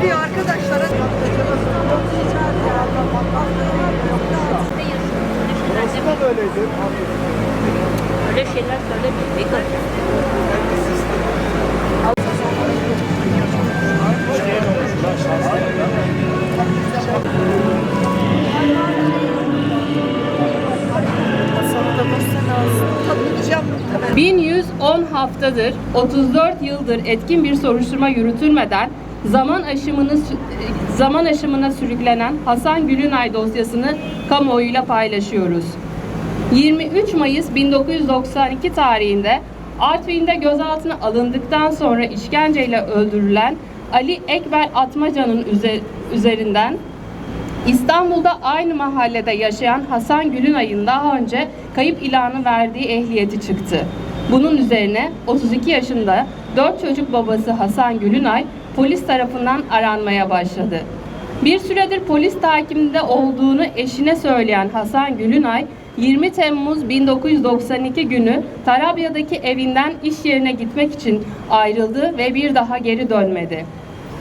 gidiyor arkadaşlar. Aslında böyleydi. Öyle şeyler söylemeyin. Tanıyacağım. 1110 haftadır, 34 yıldır etkin bir soruşturma yürütülmeden zaman aşımına sürüklenen Hasan Gülünay dosyasını kamuoyuyla paylaşıyoruz. 23 Mayıs 1992 tarihinde Artvin'de gözaltına alındıktan sonra işkenceyle öldürülen Ali Ekber Atmaca'nın üzerinden İstanbul'da aynı mahallede yaşayan Hasan Gülünay'ın daha önce kayıp ilanı verdiği ehliyeti çıktı. Bunun üzerine 32 yaşında 4 çocuk babası Hasan Gülünay polis tarafından aranmaya başladı. Bir süredir polis takibinde olduğunu eşine söyleyen Hasan Gülünay, 20 Temmuz 1992 günü Tarabya'daki evinden iş yerine gitmek için ayrıldı ve bir daha geri dönmedi.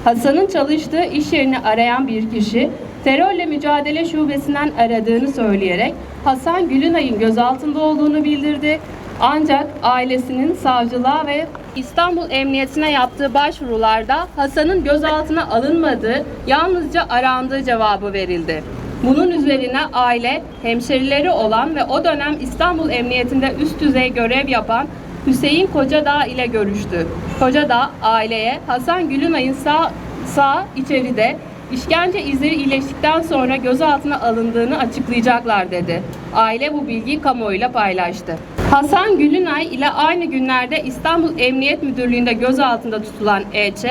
Hasan'ın çalıştığı iş yerini arayan bir kişi, terörle mücadele şubesinden aradığını söyleyerek Hasan Gülünay'ın gözaltında olduğunu bildirdi. Ancak ailesinin savcılığa ve İstanbul Emniyetine yaptığı başvurularda Hasan'ın gözaltına alınmadığı, yalnızca arandığı cevabı verildi. Bunun üzerine aile, hemşerileri olan ve o dönem İstanbul Emniyetinde üst düzey görev yapan Hüseyin Kocadağ ile görüştü. Kocadağ, aileye Hasan Gülünay'ın sağ içeride işkence izleri iyileştikten sonra gözaltına alındığını açıklayacaklar dedi. Aile bu bilgiyi kamuoyuyla paylaştı. Hasan Gülünay ile aynı günlerde İstanbul Emniyet Müdürlüğü'nde gözaltında tutulan EÇ,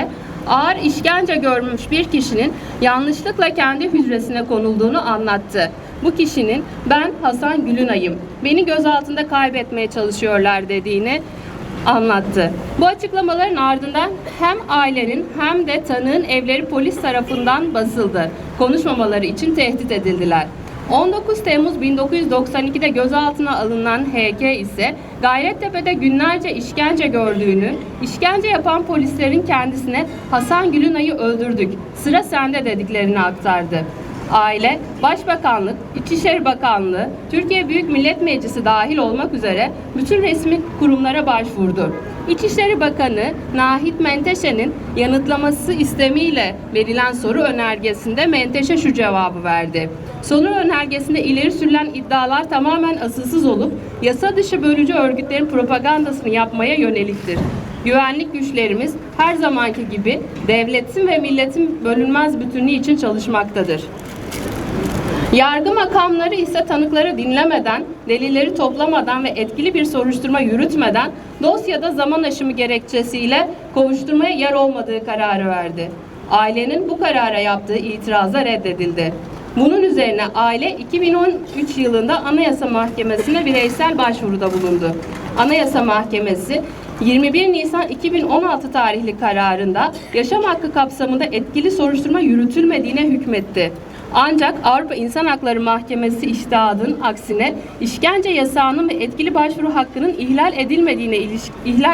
ağır işkence görmüş bir kişinin yanlışlıkla kendi hücresine konulduğunu anlattı. Bu kişinin "Ben Hasan Gülünay'ım, beni gözaltında kaybetmeye çalışıyorlar" dediğini anlattı. Bu açıklamaların ardından hem ailenin hem de tanığın evleri polis tarafından basıldı. Konuşmamaları için tehdit edildiler. 19 Temmuz 1992'de gözaltına alınan HK ise Gayrettepe'de günlerce işkence gördüğünü, işkence yapan polislerin kendisine "Hasan Gülünay'ı öldürdük, sıra sende" dediklerini aktardı. Aile, Başbakanlık, İçişleri Bakanlığı, Türkiye Büyük Millet Meclisi dahil olmak üzere bütün resmi kurumlara başvurdu. İçişleri Bakanı Nahit Menteşe'nin yanıtlaması istemiyle verilen soru önergesinde Menteşe şu cevabı verdi: "Soru önergesinde ileri sürülen iddialar tamamen asılsız olup yasa dışı bölücü örgütlerin propagandasını yapmaya yöneliktir. Güvenlik güçlerimiz her zamanki gibi devletin ve milletin bölünmez bütünlüğü için çalışmaktadır." Yargı makamları ise tanıkları dinlemeden, delilleri toplamadan ve etkili bir soruşturma yürütmeden dosyada zaman aşımı gerekçesiyle kovuşturmaya yer olmadığı kararı verdi. Ailenin bu karara yaptığı itirazla reddedildi. Bunun üzerine aile 2013 yılında Anayasa Mahkemesi'ne bireysel başvuruda bulundu. Anayasa Mahkemesi 21 Nisan 2016 tarihli kararında yaşam hakkı kapsamında etkili soruşturma yürütülmediğine hükmetti. Ancak Avrupa İnsan Hakları Mahkemesi içtihadının aksine işkence yasağının ve etkili başvuru hakkının ihlal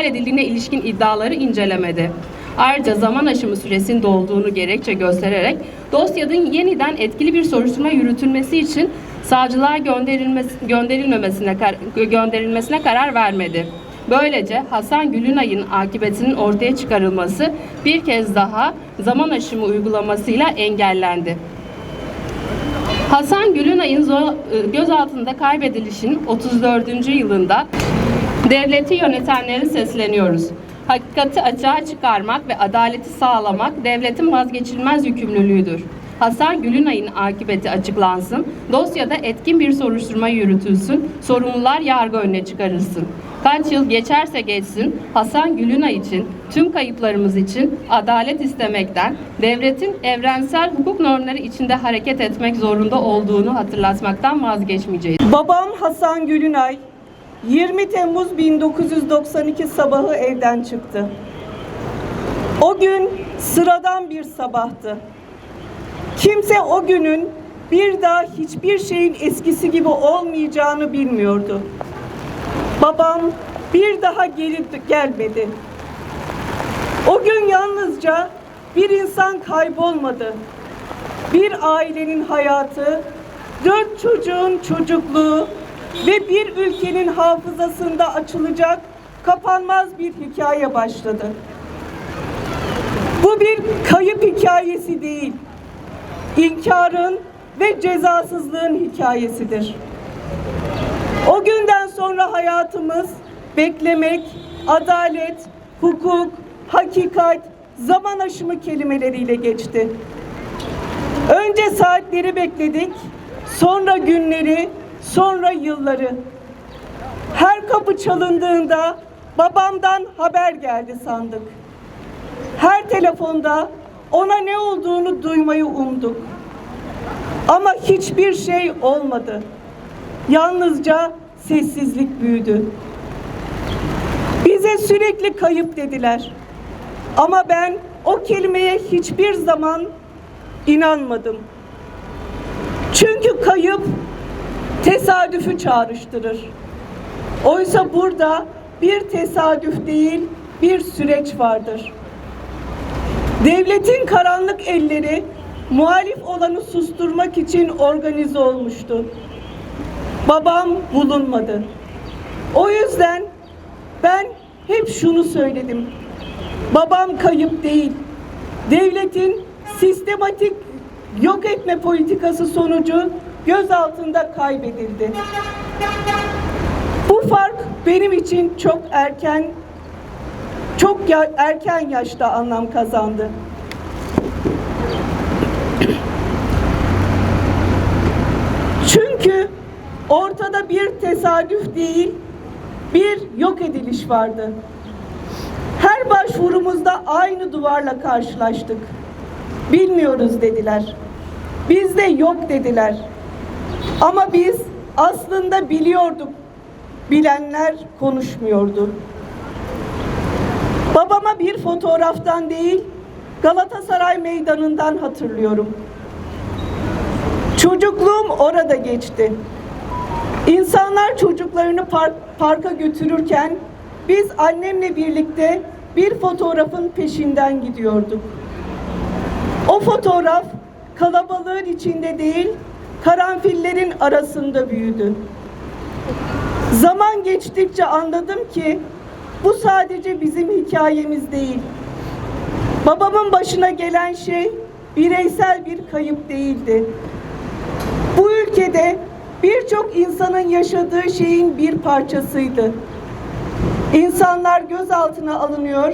edildiğine ilişkin iddiaları incelemedi. Ayrıca zaman aşımı süresinin dolduğunu gerekçe göstererek dosyanın yeniden etkili bir soruşturma yürütülmesi için savcılığa gönderilmesine karar vermedi. Böylece Hasan Gülünay'ın akıbetinin ortaya çıkarılması bir kez daha zaman aşımı uygulamasıyla engellendi. Hasan Gülünay'ın gözaltında kaybedilişinin 34. yılında devleti yönetenlere sesleniyoruz. Hakikati açığa çıkarmak ve adaleti sağlamak devletin vazgeçilmez yükümlülüğüdür. Hasan Gülünay'ın akıbeti açıklansın, dosyada etkin bir soruşturma yürütülsün, sorumlular yargı önüne çıkarılsın. Kaç yıl geçerse geçsin, Hasan Gülünay için, tüm kayıplarımız için adalet istemekten, devletin evrensel hukuk normları içinde hareket etmek zorunda olduğunu hatırlatmaktan vazgeçmeyeceğiz. Babam Hasan Gülünay 20 Temmuz 1992 sabahı evden çıktı. O gün sıradan bir sabahtı. Kimse o günün bir daha hiçbir şeyin eskisi gibi olmayacağını bilmiyordu. Babam bir daha geri gelmedi. O gün yalnızca bir insan kaybolmadı. Bir ailenin hayatı, 4 çocuğun çocukluğu ve bir ülkenin hafızasında açılacak kapanmaz bir hikaye başladı. Bu bir kayıp hikayesi değil, inkarın ve cezasızlığın hikayesidir. O günden sonra hayatımız beklemek, adalet, hukuk, hakikat, zaman aşımı kelimeleriyle geçti. Önce saatleri bekledik, sonra günleri, sonra yılları. Her kapı çalındığında babamdan haber geldi sandık. Her telefonda ona ne olduğunu duymayı umduk. Ama hiçbir şey olmadı. Yalnızca sessizlik büyüdü. Bize sürekli kayıp dediler. Ama ben o kelimeye hiçbir zaman inanmadım. Çünkü kayıp tesadüfü çağrıştırır. Oysa burada bir tesadüf değil, bir süreç vardır. Devletin karanlık elleri muhalif olanı susturmak için organize olmuştu. Babam bulunmadı. O yüzden ben hep şunu söyledim. Babam kayıp değil. Devletin sistematik yok etme politikası sonucu gözaltında kaybedildi. Bu fark benim için çok erken yaşta anlam kazandı. Çünkü ortada bir tesadüf değil, bir yok ediliş vardı. Her başvurumuzda aynı duvarla karşılaştık. Bilmiyoruz dediler. Biz de yok dediler. Ama biz aslında biliyorduk. Bilenler konuşmuyordu. Babama bir fotoğraftan değil, Galatasaray Meydanı'ndan hatırlıyorum. Çocukluğum orada geçti. İnsanlar çocuklarını parka götürürken biz annemle birlikte bir fotoğrafın peşinden gidiyorduk. O fotoğraf kalabalığın içinde değil, karanfillerin arasında büyüdü. Zaman geçtikçe anladım ki bu sadece bizim hikayemiz değil. Babamın başına gelen şey bireysel bir kayıp değildi. Bu ülkede birçok insanın yaşadığı şeyin bir parçasıydı. İnsanlar gözaltına alınıyor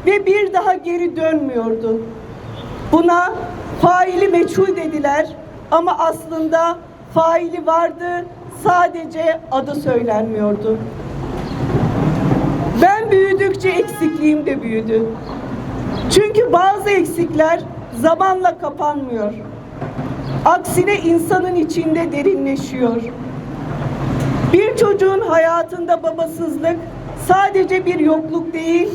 ve bir daha geri dönmüyordu. Buna faili meçhul dediler ama aslında faili vardı, sadece adı söylenmiyordu. Ben büyüdükçe eksikliğim de büyüdü. Çünkü bazı eksikler zamanla kapanmıyor. Aksine insanın içinde derinleşiyor. Bir çocuğun hayatında babasızlık sadece bir yokluk değil,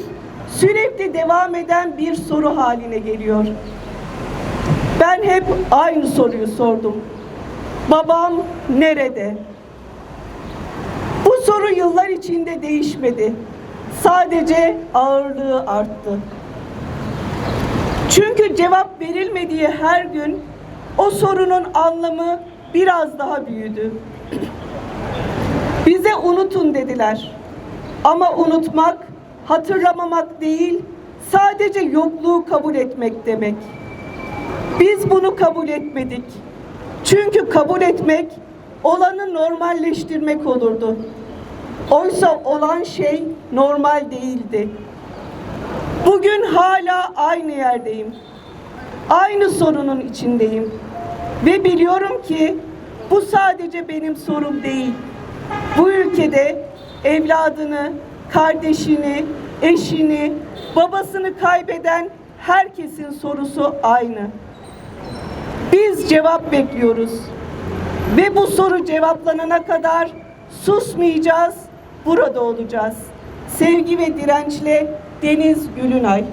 sürekli devam eden bir soru haline geliyor. Ben hep aynı soruyu sordum. Babam nerede? Bu soru yıllar içinde değişmedi. Sadece ağırlığı arttı. Çünkü cevap verilmediği her gün o sorunun anlamı biraz daha büyüdü. Bize unutun dediler. Ama unutmak, hatırlamamak değil, sadece yokluğu kabul etmek demek. Biz bunu kabul etmedik. Çünkü kabul etmek, olanı normalleştirmek olurdu. Oysa olan şey normal değildi. Bugün hala aynı yerdeyim. Aynı sorunun içindeyim. Ve biliyorum ki bu sadece benim sorum değil. Bu ülkede evladını, kardeşini, eşini, babasını kaybeden herkesin sorusu aynı. Biz cevap bekliyoruz. Ve bu soru cevaplanana kadar susmayacağız, burada olacağız. Sevgi ve dirençle Deniz Gülünay.